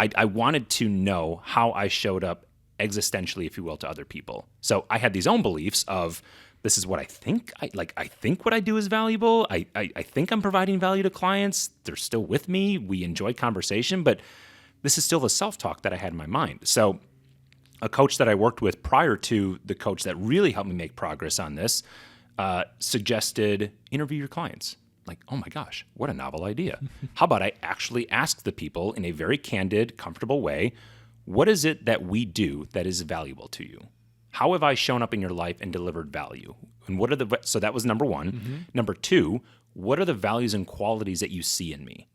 I wanted to know how I showed up existentially, if you will, to other people. So I had these own beliefs of, this is what I think. I think what I do is valuable. I think I'm providing value to clients. They're still with me. We enjoy conversation, but this is still the self-talk that I had in my mind. So a coach that I worked with prior to the coach that really helped me make progress on this suggested interview your clients. Like, oh my gosh, what a novel idea. How about I actually ask the people in a very candid, comfortable way, what is it that we do that is valuable to you? How have I shown up in your life and delivered value? And what are so that was number one. Mm-hmm. Number two, what are the values and qualities that you see in me?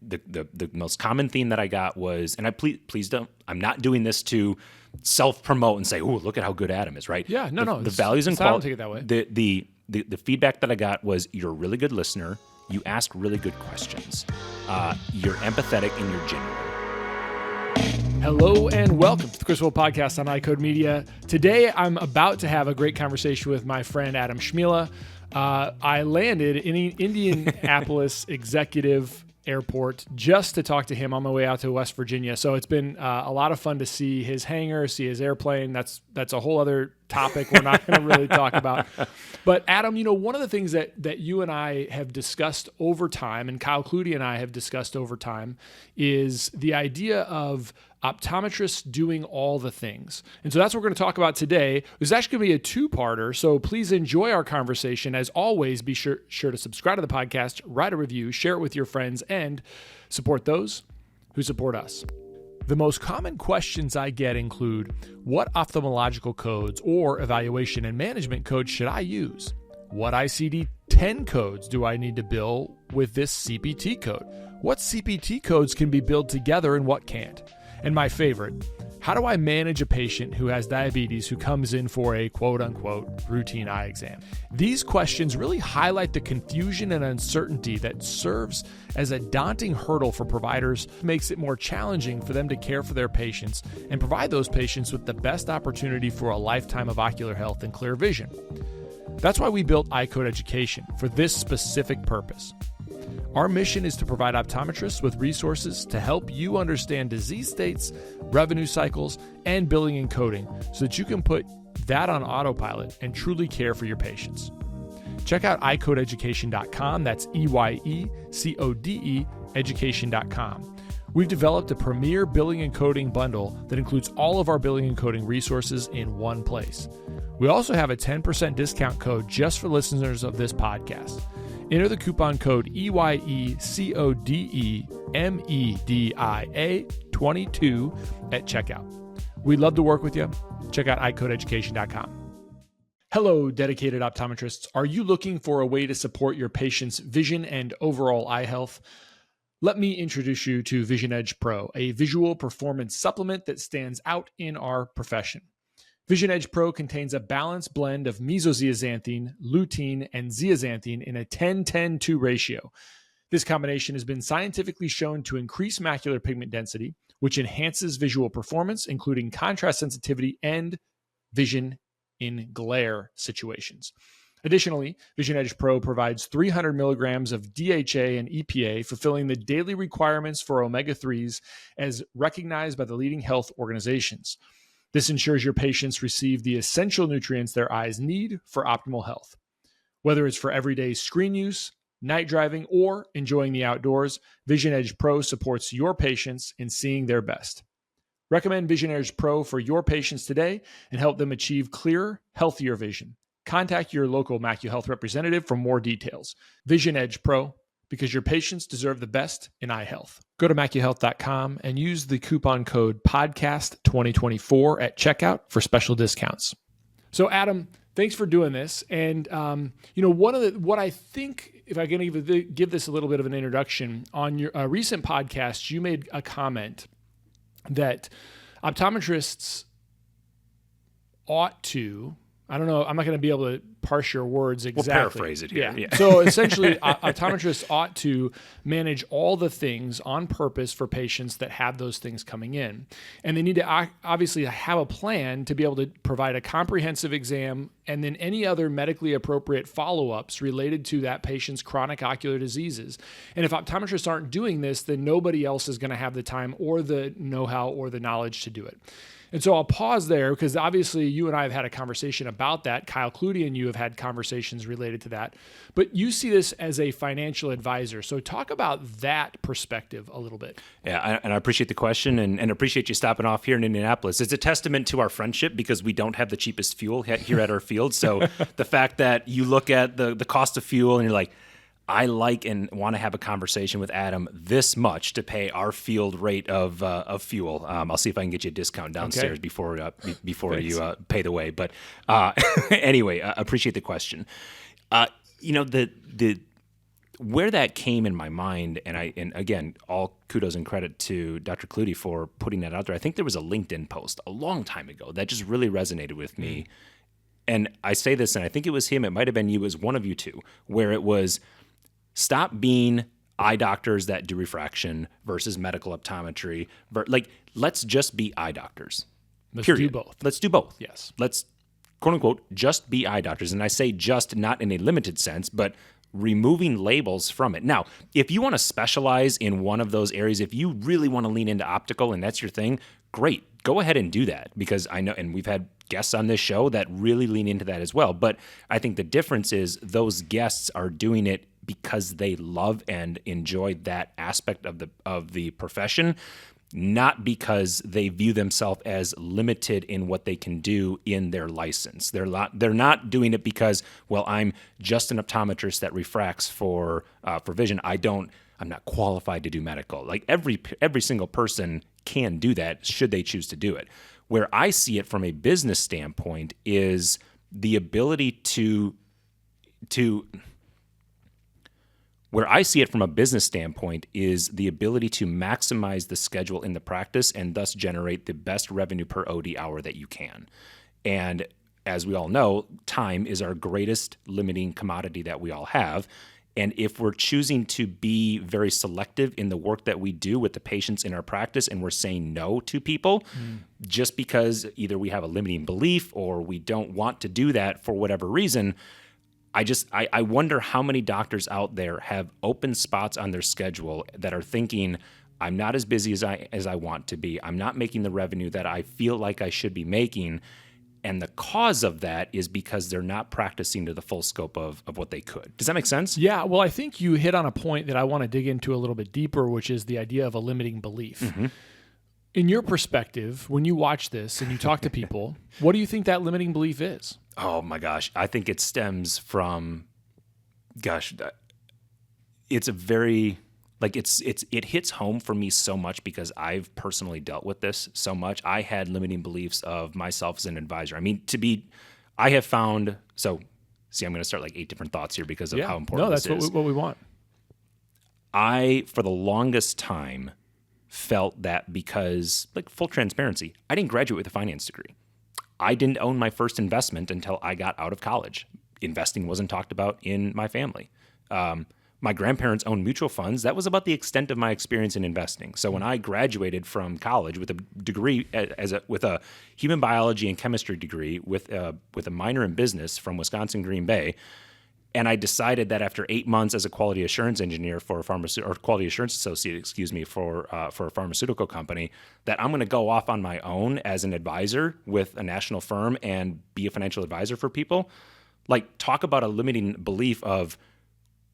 The most common theme that I got was, and please don't, I'm not doing this to self-promote and say, oh, look at how good Adam is, right? Yeah, no. The values and qualities. I don't take it that way. The feedback that I got was, you're a really good listener. You ask really good questions. You're empathetic and you're genuine. Hello and welcome to the Chris Wolfe Podcast on iCode Media. Today, I'm about to have a great conversation with my friend Adam Cmejla. I landed in Indianapolis Executive Airport just to talk to him on my way out to West Virginia. So it's been a lot of fun to see his hangar, see his airplane. That's a whole other topic we're not going to really talk about. But Adam, one of the things that you and I have discussed over time, and Kyle Clutie and I have discussed over time, is the idea of optometrists doing all the things. And so that's what we're going to talk about today. There's actually going to be a two-parter, so please enjoy our conversation. As always, be sure to subscribe to the podcast, write a review, share it with your friends, and support those who support us. The most common questions I get include, what ophthalmological codes or evaluation and management codes should I use? What ICD-10 codes do I need to bill with this CPT code? What CPT codes can be billed together and what can't? And my favorite, how do I manage a patient who has diabetes who comes in for a quote-unquote routine eye exam? These questions really highlight the confusion and uncertainty that serves as a daunting hurdle for providers, makes it more challenging for them to care for their patients and provide those patients with the best opportunity for a lifetime of ocular health and clear vision. That's why we built iCode Education for this specific purpose. Our mission is to provide optometrists with resources to help you understand disease states, revenue cycles, and billing and coding so that you can put that on autopilot and truly care for your patients. Check out iCodeEducation.com. That's EYECODE education.com. We've developed a premier billing and coding bundle that includes all of our billing and coding resources in one place. We also have a 10% discount code just for listeners of this podcast. Enter the coupon code EYECODEMEDIA22 at checkout. We'd love to work with you. Check out iCodeEducation.com. Hello, dedicated optometrists. Are you looking for a way to support your patient's vision and overall eye health? Let me introduce you to Vision Edge Pro, a visual performance supplement that stands out in our profession. Vision Edge Pro contains a balanced blend of mesozeaxanthine, lutein, and zeaxanthine in a 10-10-2 ratio. This combination has been scientifically shown to increase macular pigment density, which enhances visual performance, including contrast sensitivity and vision in glare situations. Additionally, Vision Edge Pro provides 300 milligrams of DHA and EPA, fulfilling the daily requirements for omega-3s as recognized by the leading health organizations. This ensures your patients receive the essential nutrients their eyes need for optimal health. Whether it's for everyday screen use, night driving, or enjoying the outdoors, Vision Edge Pro supports your patients in seeing their best. Recommend Vision Edge Pro for your patients today and help them achieve clearer, healthier vision. Contact your local Macu Health representative for more details. Vision Edge Pro, because your patients deserve the best in eye health. Go to macuhealth.com and use the coupon code podcast2024 at checkout for special discounts. So Adam, thanks for doing this. And what I think, if I can give this a little bit of an introduction, on your recent podcast, you made a comment that optometrists ought to, I don't know, I'm not going to be able to parse your words exactly. We'll paraphrase it here. Yeah. So essentially, optometrists ought to manage all the things on purpose for patients that have those things coming in. And they need to obviously have a plan to be able to provide a comprehensive exam and then any other medically appropriate follow-ups related to that patient's chronic ocular diseases. And if optometrists aren't doing this, then nobody else is going to have the time or the know-how or the knowledge to do it. And so I'll pause there because obviously you and I have had a conversation about that. Kyle Clutie and you have had conversations related to that. But you see this as a financial advisor. So talk about that perspective a little bit. Yeah, and I appreciate the question and appreciate you stopping off here in Indianapolis. It's a testament to our friendship because we don't have the cheapest fuel here at our field. So the fact that you look at the cost of fuel and you're like, I like and want to have a conversation with Adam this much to pay our field rate of fuel. I'll see if I can get you a discount downstairs before you pay the way. But anyway, appreciate the question. The where that came in my mind, and again, all kudos and credit to Dr. Clutie for putting that out there. I think there was a LinkedIn post a long time ago that just really resonated with me. And I say this, and I think it was him, it might have been you, it was one of you two, where it was, stop being eye doctors that do refraction versus medical optometry. Let's just be eye doctors. Let's Period. do both. Let's do both. Yes. Let's, quote unquote, just be eye doctors. And I say just not in a limited sense, but removing labels from it. Now, if you want to specialize in one of those areas, if you really want to lean into optical and that's your thing, great. Go ahead and do that, because I know, and we've had guests on this show that really lean into that as well. But I think the difference is those guests are doing it because they love and enjoy that aspect of the profession, not because they view themselves as limited in what they can do in their license. They're not doing it because, well, I'm just an optometrist that refracts for vision. I'm not qualified to do medical. Like every single person can do that should they choose to do it. Where I see it from a business standpoint is the ability to maximize the schedule in the practice and thus generate the best revenue per OD hour that you can. And as we all know, time is our greatest limiting commodity that we all have. And if we're choosing to be very selective in the work that we do with the patients in our practice, and we're saying no to people just because either we have a limiting belief or we don't want to do that for whatever reason, I wonder how many doctors out there have open spots on their schedule that are thinking, I'm not as busy as I want to be. I'm not making the revenue that I feel like I should be making. And the cause of that is because they're not practicing to the full scope of what they could. Does that make sense? Yeah, well, I think you hit on a point that I want to dig into a little bit deeper, which is the idea of a limiting belief. Mm-hmm. In your perspective, when you watch this and you talk to people, what do you think that limiting belief is? Oh my gosh, I think it stems from, it's a very, it hits home for me so much because I've personally dealt with this so much. I had limiting beliefs of myself as an advisor. I mean, I have found, I'm going to start like 8 different thoughts here because of how important this is. No, that's what we want. I, for the longest time, felt that because, full transparency, I didn't graduate with a finance degree. I didn't own my first investment until I got out of college. Investing wasn't talked about in my family. My grandparents owned mutual funds. That was about the extent of my experience in investing. So when I graduated from college with a degree with a human biology and chemistry degree with a minor in business from Wisconsin Green Bay, and I decided that after 8 months as a quality assurance engineer for a quality assurance associate, for a pharmaceutical company, that I'm going to go off on my own as an advisor with a national firm and be a financial advisor for people. Talk about a limiting belief of,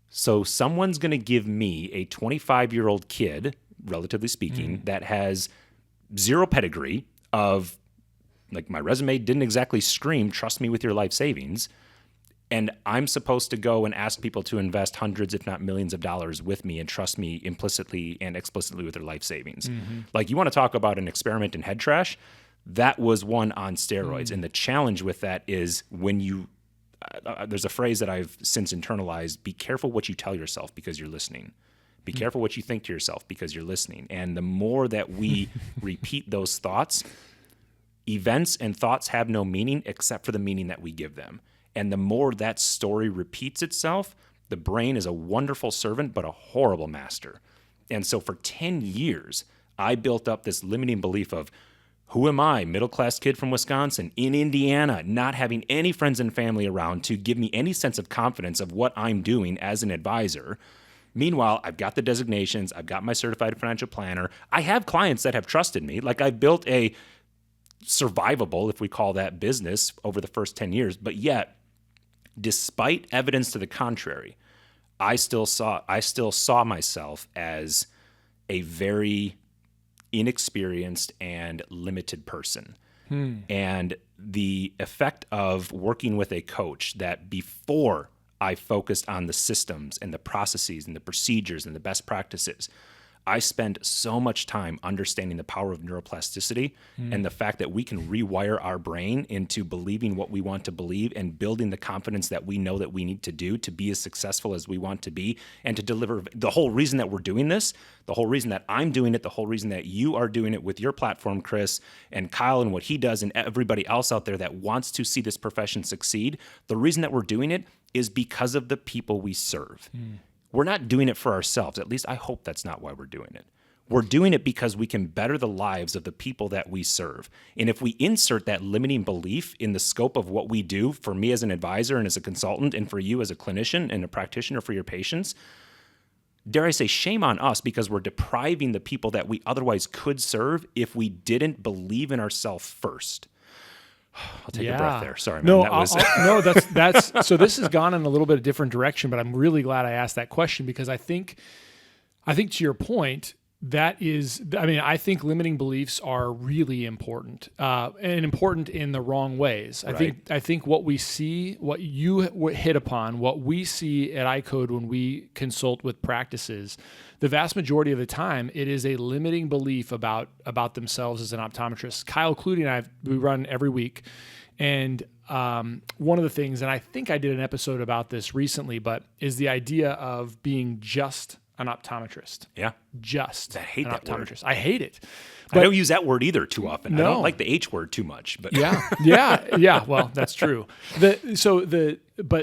so someone's going to give me a 25-year-old kid, relatively speaking, that has zero pedigree of, my resume didn't exactly scream, trust me with your life savings. And I'm supposed to go and ask people to invest hundreds, if not millions of dollars with me and trust me implicitly and explicitly with their life savings. Mm-hmm. You want to talk about an experiment in head trash? That was one on steroids. Mm-hmm. And the challenge with that is when you, there's a phrase that I've since internalized, be careful what you tell yourself because you're listening. Be careful what you think to yourself because you're listening. And the more that we repeat those thoughts, events and thoughts have no meaning except for the meaning that we give them. And the more that story repeats itself, the brain is a wonderful servant, but a horrible master. And so for 10 years, I built up this limiting belief of, Who am I, middle-class kid from Wisconsin, in Indiana, not having any friends and family around to give me any sense of confidence of what I'm doing as an advisor? Meanwhile, I've got the designations, I've got my certified financial planner, I have clients that have trusted me, like I've built a survivable, if we call that, business over the first 10 years, but yet, despite evidence to the contrary, I still saw myself as a very inexperienced and limited person. And the effect of working with a coach that before I focused on the systems and the processes and the procedures and the best practices, I spend so much time understanding the power of neuroplasticity and the fact that we can rewire our brain into believing what we want to believe and building the confidence that we know that we need to do to be as successful as we want to be and to deliver. The whole reason that we're doing this, the whole reason that I'm doing it, the whole reason that you are doing it with your platform, Chris, and Kyle and what he does and everybody else out there that wants to see this profession succeed, the reason that we're doing it is because of the people we serve. We're not doing it for ourselves. At least I hope that's not why we're doing it. We're doing it because we can better the lives of the people that we serve. And if we insert that limiting belief in the scope of what we do, for me as an advisor and as a consultant, and for you as a clinician and a practitioner for your patients, dare I say, shame on us, because we're depriving the people that we otherwise could serve if we didn't believe in ourselves first. I'll take a breath there. Sorry, man. No, No, that's so this has gone in a little bit of different direction, but I'm really glad I asked that question because I think to your point, I think limiting beliefs are really important, and important in the wrong ways. I think what we see, what you hit upon, what we see at iCode when we consult with practices, the vast majority of the time, it is a limiting belief about themselves as an optometrist. Kyle Clutie and we run every week, and one of the things, and I think I did an episode about this recently, but is the idea of being just an optometrist. Yeah. Just I hate an that optometrist. word. I hate it. I don't use that word either too often. No. I don't like the H word too much. But Yeah. Well, that's true. But it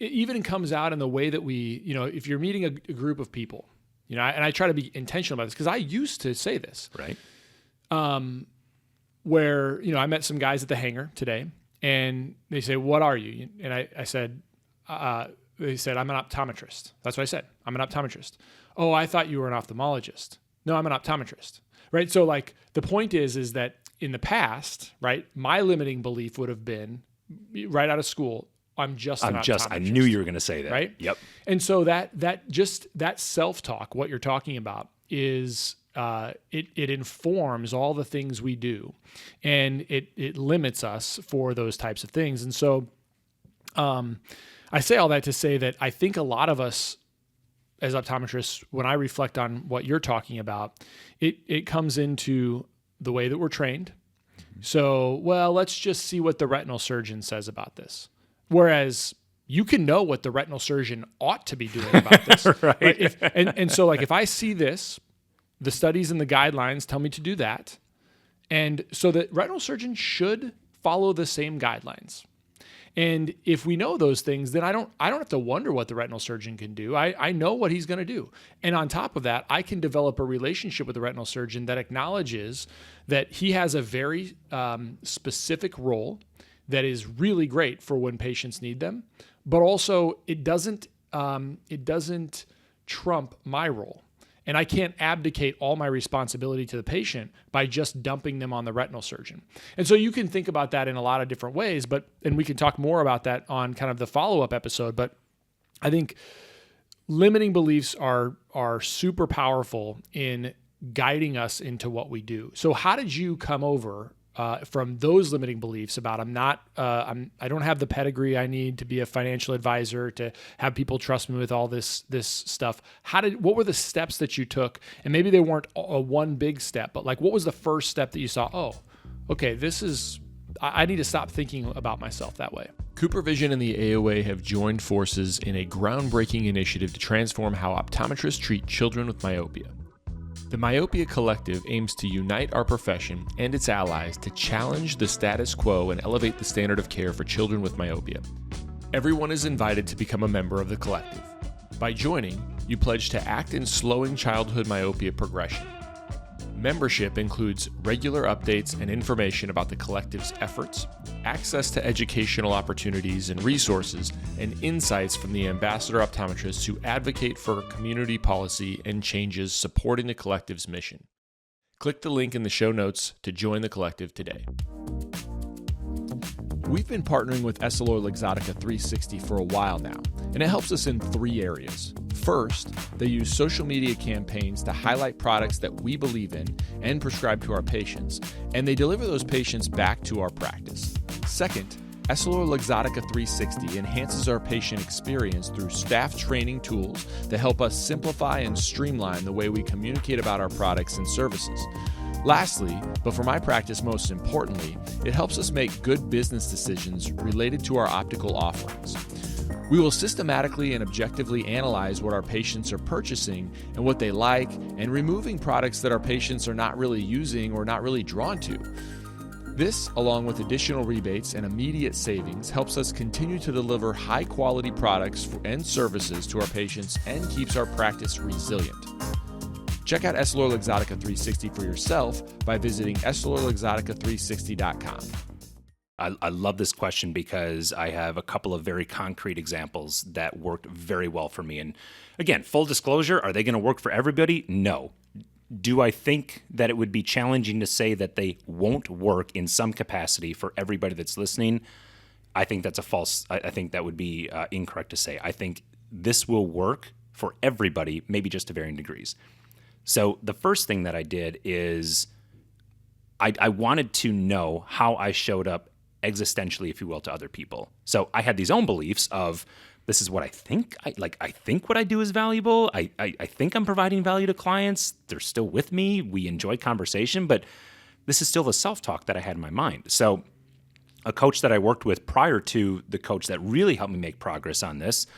even comes out in the way that we, if you're meeting a group of people, and I try to be intentional about this because I used to say this. Right. Where, I met some guys at the hangar today and they say, "What are you?" And I said, they said, "I'm an optometrist." That's what I said. I'm an optometrist. "Oh, I thought you were an ophthalmologist." "No, I'm an optometrist." Right. So like the point is that in the past, right, my limiting belief would have been right out of school, I'm just an optometrist. I knew you were going to say that. Right. Yep. And so that self-talk, what you're talking about is, it informs all the things we do and it limits us for those types of things. And so, I say all that to say that I think a lot of us as optometrists, when I reflect on what you're talking about, it comes into the way that we're trained. So, well, let's just see what the retinal surgeon says about this. Whereas you can know what the retinal surgeon ought to be doing about this. Right? And so like if I see this, the studies and the guidelines tell me to do that. And so the retinal surgeon should follow the same guidelines. And if we know those things, then I don't have to wonder what the retinal surgeon can do. I know what he's going to do. And on top of that, I can develop a relationship with the retinal surgeon that acknowledges that he has a very specific role that is really great for when patients need them, but also it doesn't trump my role. And I can't abdicate all my responsibility to the patient by just dumping them on the retinal surgeon. And so you can think about that in a lot of different ways, and we can talk more about that on kind of the follow-up episode. But I think limiting beliefs are super powerful in guiding us into what we do. So how did you come over from those limiting beliefs about I don't have the pedigree I need to be a financial advisor, to have people trust me with all this stuff? What were the steps that you took? And maybe they weren't a one big step, but like what was the first step that you saw? Oh, okay, I need to stop thinking about myself that way. Cooper Vision and the AOA have joined forces in a groundbreaking initiative to transform how optometrists treat children with myopia. The Myopia Collective aims to unite our profession and its allies to challenge the status quo and elevate the standard of care for children with myopia. Everyone is invited to become a member of the collective. By joining, you pledge to act in slowing childhood myopia progression. Membership includes regular updates and information about the collective's efforts, access to educational opportunities and resources, and insights from the ambassador optometrists who advocate for community policy and changes supporting the collective's mission. Click the link in the show notes to join the collective today. We've been partnering with EssilorLuxottica 360 for a while now, and it helps us in 3 areas. First, they use social media campaigns to highlight products that we believe in and prescribe to our patients, and they deliver those patients back to our practice. Second, EssilorLuxottica 360 enhances our patient experience through staff training tools that help us simplify and streamline the way we communicate about our products and services. Lastly, but for my practice most importantly, it helps us make good business decisions related to our optical offerings. We will systematically and objectively analyze what our patients are purchasing and what they like, and removing products that our patients are not really using or not really drawn to. This, along with additional rebates and immediate savings, helps us continue to deliver high-quality products and services to our patients and keeps our practice resilient. Check out EssilorLuxottica 360 for yourself by visiting EssilorLuxottica360.com. I love this question because I have a couple of very concrete examples that worked very well for me. And again, full disclosure, are they going to work for everybody? No. Do I think that it would be challenging to say that they won't work in some capacity for everybody that's listening? I think that's I think that would be incorrect to say. I think this will work for everybody, maybe just to varying degrees. So the first thing that I did is I wanted to know how I showed up existentially, if you will, to other people. So I had these own beliefs of, this is what I think. I think what I do is valuable. I think I'm providing value to clients. They're still with me. We enjoy conversation, but this is still the self-talk that I had in my mind. So a coach that I worked with prior to the coach that really helped me make progress on this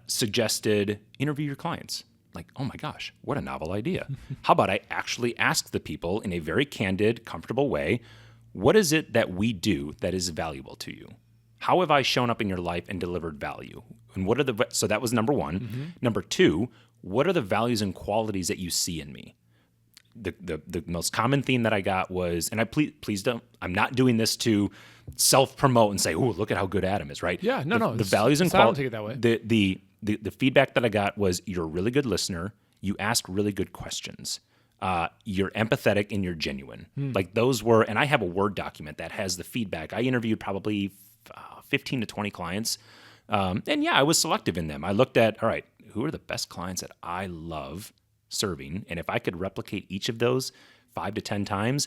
suggested interview your clients. Like, oh my gosh, what a novel idea. How about I actually ask the people in a very candid, comfortable way, what is it that we do that is valuable to you? How have I shown up in your life and delivered value? And what are so that was number one. Mm-hmm. Number two, what are the values and qualities that you see in me? The most common theme that I got was, and please don't, I'm not doing this to self-promote and say, oh, look at how good Adam is, right? Yeah, no. The values and qualities. I don't take it that way. The feedback that I got was, you're a really good listener. You ask really good questions. You're empathetic and you're genuine. Like those were, and I have a Word document that has the feedback. I interviewed probably 15 to 20 clients. And yeah, I was selective in them. I looked at, all right, who are the best clients that I love serving? And if I could replicate each of those 5 to 10 times,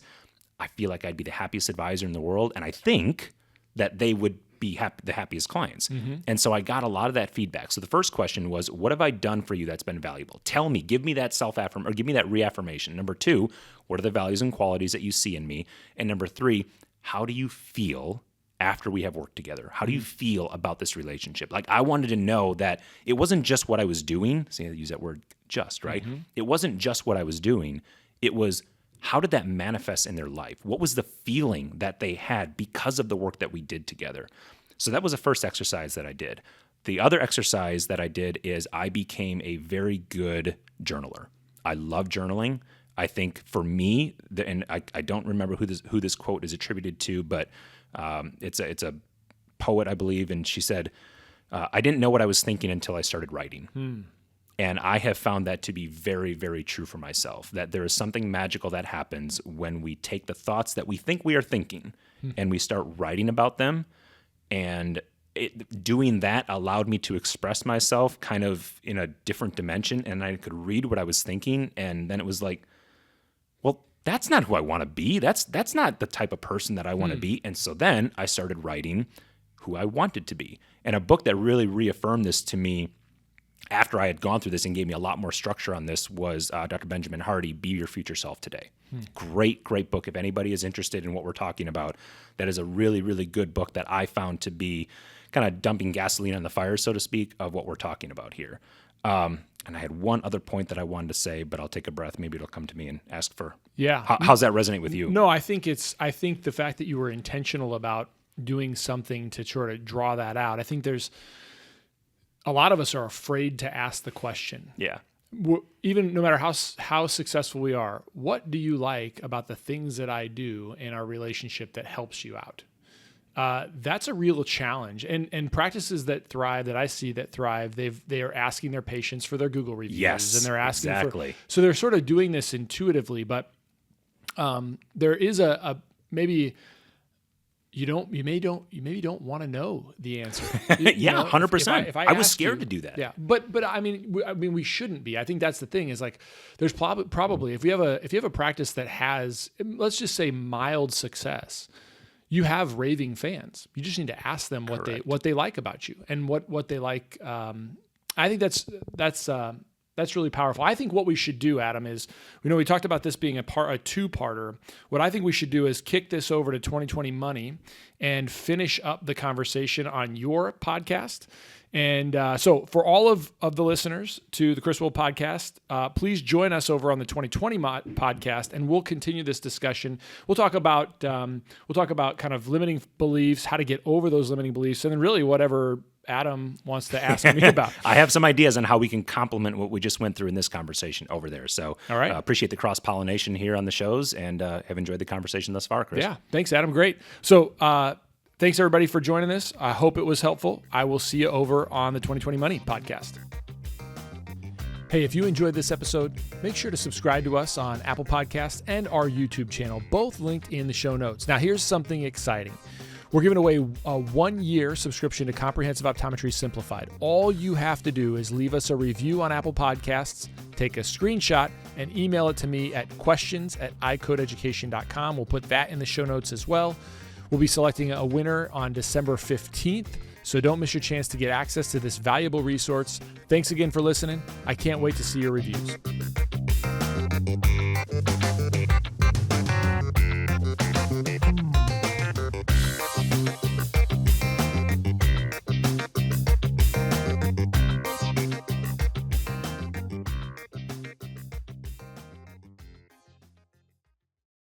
I feel like I'd be the happiest advisor in the world. And I think that they would be the happiest clients. Mm-hmm. And so I got a lot of that feedback. So the first question was, what have I done for you that's been valuable? Tell me, give me that self-affirmation, or give me that reaffirmation. Number two, what are the values and qualities that you see in me? And number three, how do you feel after we have worked together? How do you feel about this relationship? Like, I wanted to know that it wasn't just what I was doing. See, I use that word just, right? Mm-hmm. It wasn't just what I was doing. It was, how did that manifest in their life? What was the feeling that they had because of the work that we did together? So that was the first exercise that I did. The other exercise that I did is I became a very good journaler. I love journaling. I think for me, and I don't remember who this quote is attributed to, but it's a poet, I believe, and she said, I didn't know what I was thinking until I started writing. And I have found that to be very, very true for myself, that there is something magical that happens when we take the thoughts that we think we are thinking and we start writing about them. And doing that allowed me to express myself kind of in a different dimension, and I could read what I was thinking, and then it was like, well, that's not who I want to be. That's not the type of person that I want to be. And so then I started writing who I wanted to be. And a book that really reaffirmed this to me after I had gone through this and gave me a lot more structure on this was Dr. Benjamin Hardy, Be Your Future Self Today. Great book. If anybody is interested in what we're talking about, that is a really, really good book that I found to be kind of dumping gasoline on the fire, so to speak, of what we're talking about here. And I had one other point that I wanted to say, but I'll take a breath. Maybe it'll come to me and ask for, how's that resonate with you? No, I think the fact that you were intentional about doing something to sort of draw that out. I think there's a lot of us are afraid to ask the question. Yeah. even no matter how successful we are, what do you like about the things that I do in our relationship that helps you out? That's a real challenge. And practices that thrive, that I see that thrive, they are asking their patients for their Google reviews. Yes, and they're asking exactly. so they're sort of doing this intuitively, but there is a maybe you maybe don't want to know the answer. Yeah, 100%. If I was asked scared you, to do that. Yeah, but I mean we shouldn't be. I think that's the thing is like there's probably if you have a practice that has, let's just say, mild success, you have raving fans. You just need to ask them what they like about you and what they like. I think that's really powerful. I think what we should do, Adam, is, we talked about this being a two-parter. What I think we should do is kick this over to 2020 Money and finish up the conversation on your podcast. And so for all of the listeners to the Chris Wolfe podcast, please join us over on the 2020 podcast, and we'll continue this discussion. We'll talk about kind of limiting beliefs, how to get over those limiting beliefs, and then really whatever Adam wants to ask me about. I have some ideas on how we can complement what we just went through in this conversation over there. So all right. Appreciate the cross-pollination here on the shows, and have enjoyed the conversation thus far, Chris. Yeah, thanks, Adam. Great. So thanks, everybody, for joining us. I hope it was helpful. I will see you over on the 2020 Money podcast. Hey, if you enjoyed this episode, make sure to subscribe to us on Apple Podcasts and our YouTube channel, both linked in the show notes. Now, here's something exciting. We're giving away a 1-year subscription to Comprehensive Optometry Simplified. All you have to do is leave us a review on Apple Podcasts, take a screenshot, and email it to me at questions@icodeeducation.com. We'll put that in the show notes as well. We'll be selecting a winner on December 15th, so don't miss your chance to get access to this valuable resource. Thanks again for listening. I can't wait to see your reviews.